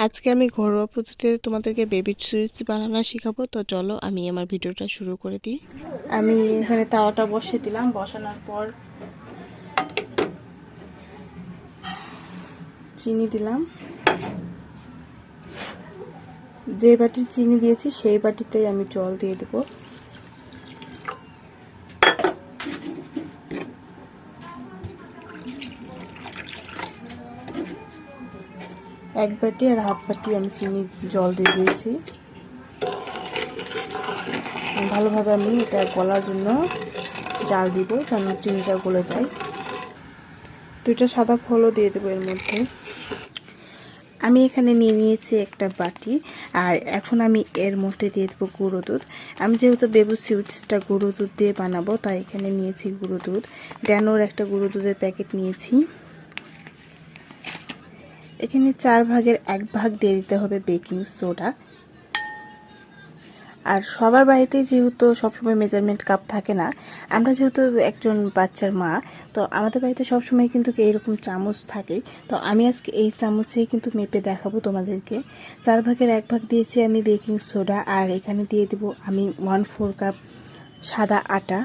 আজকে আমি ঘরোয়া পদ্ধতিতে তোমাদেরকে বেবি সুইটস বানানো শেখাবো। তো চলো আমি আমার ভিডিওটা শুরু করে দিই। আমি এখানে তাওয়াটা বসিয়ে দিলাম। বসানোর পর চিনি দিলাম। যে বাটি চিনি দিয়েছি সেই বাটিতেই আমি জল দিয়ে দেবো। এক বাটি আর হাফ বাটি আমি চিনি জল দিয়ে দিয়েছি। ভালোভাবে আমি এটা গলার জন্য জাল দিব যেন চিনিটা গলে যায়। দুইটা সাদা ফলও দিয়ে দেবো এর মধ্যে। আমি এখানে নিয়ে নিয়েছি একটা বাটি, আর এখন আমি এর মধ্যে দিয়ে দেবো গুঁড়ো দুধ। আমি যেহেতু বেবি সুইটসটা গুঁড়ো দুধ দিয়ে বানাবো, তাই এখানে নিয়েছি গুঁড়ো দুধ। ড্যানোর একটা গুঁড়ো দুধের প্যাকেট নিয়েছি। এখানে 4 ভাগের 1 ভাগ দিয়ে দিতে হবে বেকিং সোডা। আর সবার বাড়িতে যেহেতু সবসময় মেজারমেন্ট কাপ থাকে না, আমরা যেহেতু একজন বাচ্চার মা, তো আমাদের বাড়িতে সবসময় কিন্তু এইরকম চামচ থাকে। তো আমি আজকে এই চামচেই কিন্তু মেপে দেখাবো তোমাদেরকে। 4 ভাগের 1 ভাগ দিয়েছি আমি বেকিং সোডা, আর এখানে দিয়ে দেব আমি 1/4 কাপ সাদা আটা।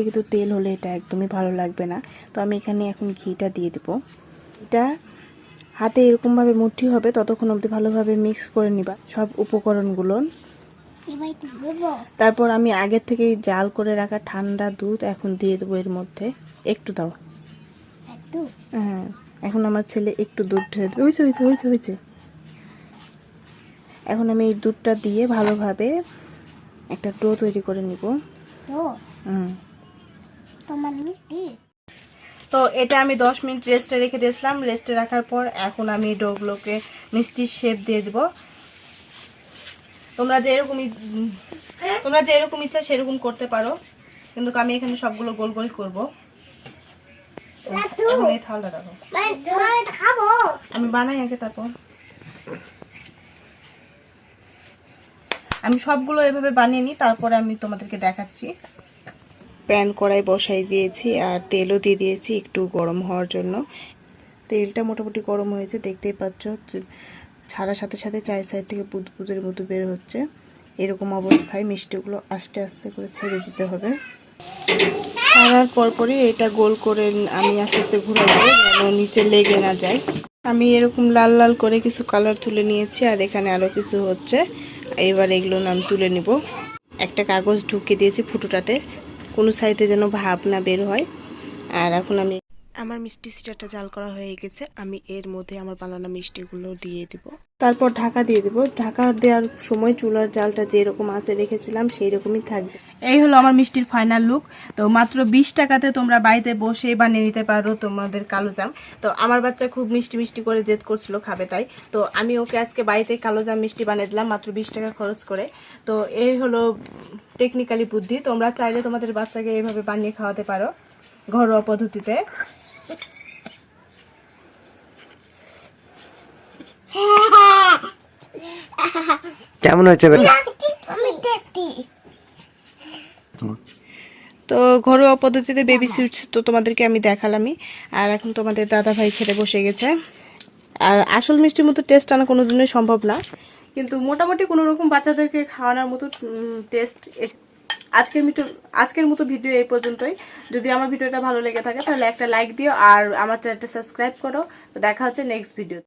কিন্তু তেল হলে এটা একদমই ভালো লাগবে না, তো আমি এখানে এখন ঘিটা দিয়ে দেবো। এটা হাতে এরকমভাবে মুঠি হবে ততক্ষণ অবধি ভালোভাবে মিক্স করে নিবা সব উপকরণগুলো। তারপর আমি আগের থেকেই জাল করে রাখা ঠান্ডা দুধ এখন দিয়ে দেবো এর মধ্যে। একটু দাও। হ্যাঁ, এখন আমার ছেলে একটু দুধ ঢেলে দেবে। হয়েছে। এখন আমি এই দুধটা দিয়ে ভালোভাবে একটা ডো তৈরি করে নিব। তো এটা আমি 10 মিনিট রেস্টে রেখে দিয়েছিলাম। রেস্টে রাখার পর এখন আমি ডোগুলোকে মিষ্টির শেপ দিয়ে দেব। তোমরা যেরকম ইচ্ছা সেরকম করতে পারো, কিন্তু আমি এখানে সবগুলো গোল গোল করব। এখন এই থালটা দেখো, আমি বানাই আগে, তারপর আমি সবগুলো এভাবে বানিয়ে নিই, তারপরে আমি তোমাদেরকে দেখাচ্ছি। প্যান কড়াই বসাই দিয়েছি আর তেলও দিয়ে দিয়েছি একটু গরম হওয়ার জন্য। তেলটা মোটামুটি গরম হয়েছে, দেখতেই পাচ্ছ। ছাড়ার সাথে সাথে চারি সাইড থেকে বুদবুদের মতো বের হচ্ছে। এরকম অবস্থায় মিষ্টিগুলো আস্তে আস্তে করে ছেড়ে দিতে হবে। ছাড়ার পরপরই এটা গোল করে আমি আস্তে আস্তে ঘুরাই দেবো যেন নিচে লেগে না যায়। আমি এরকম লাল লাল করে কিছু কালার তুলে নিয়েছি, আর এখানে আরও কিছু হচ্ছে। এবার এগুলো আমি তুলে নিব। একটা কাগজ ঢুকিয়ে দিয়েছি ফুটোটাতে, কোনো সাইডে যেন ভাব না বের হয়। আর এখন আমি আমার মিষ্টি সিরাটা জাল করা হয়ে গেছে, আমি এর মধ্যে আমার বানানো মিষ্টিগুলো দিয়ে দিব। তারপর ঢাকা দিয়ে দিব। ঢাকা দেওয়ার সময় চুলার জালটা যেরকম আছে রেখেছিলাম সেই রকমই থাকবে। এই হলো আমার মিষ্টির ফাইনাল লুক। তো মাত্র 20 টাকাতে তোমরা বাড়িতে বসে বানিয়ে নিতে পারো তোমাদের কালোজাম। তো আমার বাচ্চা খুব মিষ্টি মিষ্টি করে জেদ করছিল খাবে, তাই তো আমি ওকে আজকে বাড়িতে কালোজাম মিষ্টি বানিয়ে দিলাম মাত্র 20 টাকা খরচ করে। তো এই হলো টেকনিক্যালি বুদ্ধি। তোমরা চাইলে তোমাদের বাচ্চাকে এইভাবে বানিয়ে খাওয়াতে পারো ঘরোয়া পদ্ধতিতে। কেমন হয়েছে বেটা? তো ঘরোয়া পদ্ধতিতে বেবি সুইটস তো তোমাদেরকে আমি দেখালামই। আর এখন তোমাদের দাদা ভাই খেতে বসে গেছে। আর আসল মিষ্টির মতো টেস্ট আনা কোনোদিনই সম্ভব না, কিন্তু মোটামুটি কোনো রকম বাচ্চাদেরকে খাওয়ানোর মতো টেস্ট। আজকের মতো ভিডিও এই পর্যন্তই। যদি আমার ভিডিওটা ভালো লেগে থাকে তাহলে একটা লাইক দিও আর আমার চ্যানেলটা সাবস্ক্রাইব করো। তো দেখা হচ্ছে নেক্সট ভিডিও।